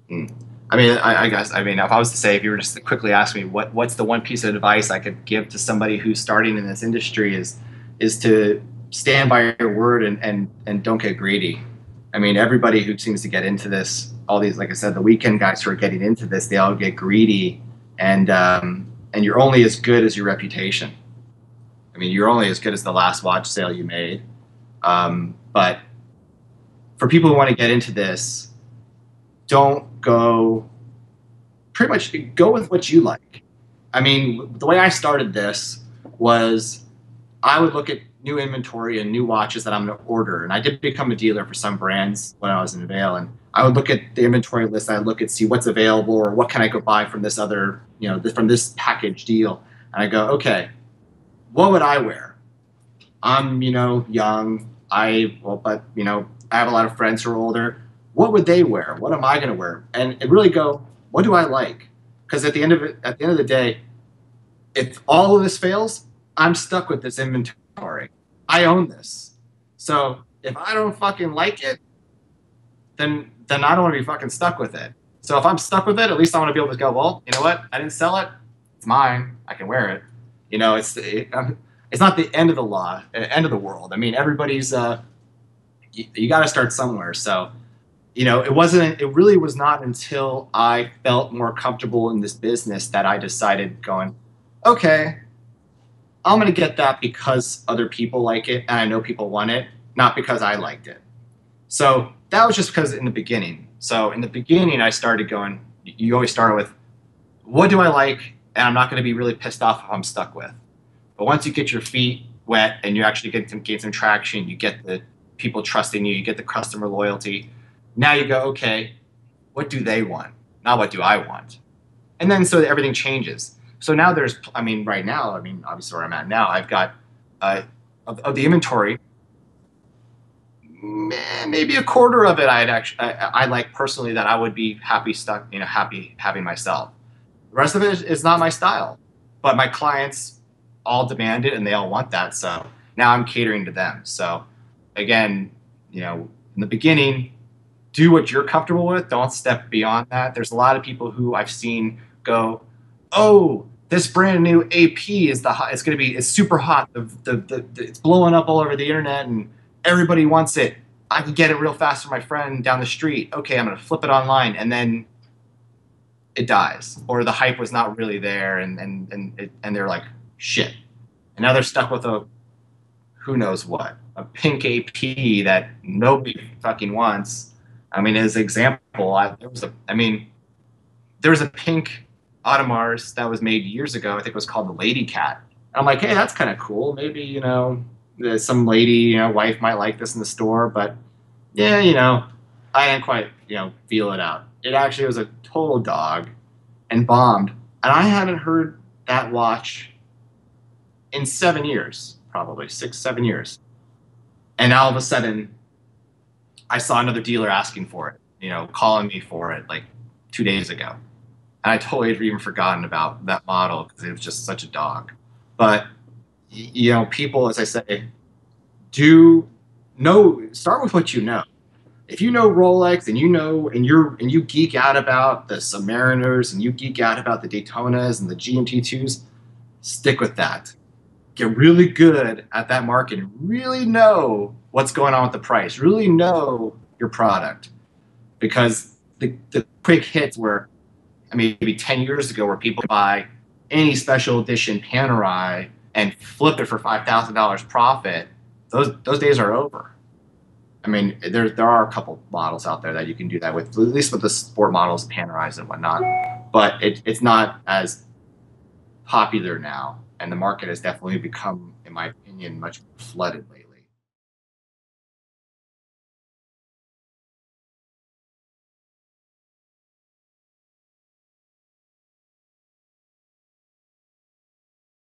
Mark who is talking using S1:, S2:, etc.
S1: Mm. I mean, I guess, I mean, if I was to say, if you were just to quickly ask me what's the one piece of advice I could give to somebody who's starting in this industry is to stand by your word and don't get greedy. I mean, everybody who seems to get into this, all these, like I said, the weekend guys who are getting into this, they all get greedy, and you're only as good as your reputation. I mean, you're only as good as the last watch sale you made. But for people who want to get into this, don't go, pretty much go with what you like. I mean, the way I started this was I would look at new inventory and new watches that I'm going to order. And I did become a dealer for some brands when I was in Vail. And I would look at the inventory list. I'd look at, see what's available or what can I go buy from this other, from this package deal. And I go, okay, what would I wear? I'm, young. I have a lot of friends who are older. What would they wear? What am I going to wear? And really go, what do I like? Because at the end of the day, if all of this fails, I'm stuck with this inventory. I own this. So if I don't fucking like it, then I don't want to be fucking stuck with it. So if I'm stuck with it, at least I want to be able to go, well, you know what? I didn't sell it. It's mine. I can wear it. It's not the end of the law, end of the world. I mean, everybody's you got to start somewhere. So, it really was not until I felt more comfortable in this business that I decided going, okay, I'm going to get that because other people like it and I know people want it, not because I liked it. So that was just because in the beginning. So in the beginning, I started going, you always start with, what do I like? And I'm not going to be really pissed off if I'm stuck with. But once you get your feet wet and you actually gain some traction, you get the people trusting you, you get the customer loyalty. Now you go, okay, what do they want? Not what do I want? And then so everything changes. So now right now, obviously where I'm at now, I've got of the inventory, maybe a quarter of it I like personally that I would be happy having myself. The rest of it is not my style, but my clients all demand it and they all want that. So now I'm catering to them. So again, in the beginning, do what you're comfortable with. Don't step beyond that. There's a lot of people who I've seen go, oh, this brand new AP is it's super hot. It's blowing up all over the internet and everybody wants it. I can get it real fast from my friend down the street. Okay, I'm going to flip it online. And then it dies, or the hype was not really there. And they're like, shit. And now they're stuck with who knows what, a pink AP that nobody fucking wants. I mean, as an example, there was a pink Audemars that was made years ago. I think it was called the Lady Cat. And I'm like, hey, that's kind of cool. Maybe, some lady, wife might like this in the store, but yeah, I didn't quite, feel it out. It actually was a total dog and bombed. And I haven't heard that watch in 7 years, probably 6, 7 years. And all of a sudden I saw another dealer asking for it, calling me for it like 2 days ago. And I totally had even forgotten about that model because it was just such a dog. But, people, as I say, start with what you know. If you know Rolex and and you geek out about the Submariners and you geek out about the Daytonas and the GMT2s, stick with that. Get really good at that market and really know what's going on with the price. Really know your product. Because the quick hits maybe 10 years ago where people buy any special edition Panerai and flip it for $5,000 profit, those days are over. I mean, there are a couple models out there that you can do that with, at least with the sport models, Panerais and whatnot. But it's not as popular now, and the market has definitely become, in my opinion, much more flooded lately.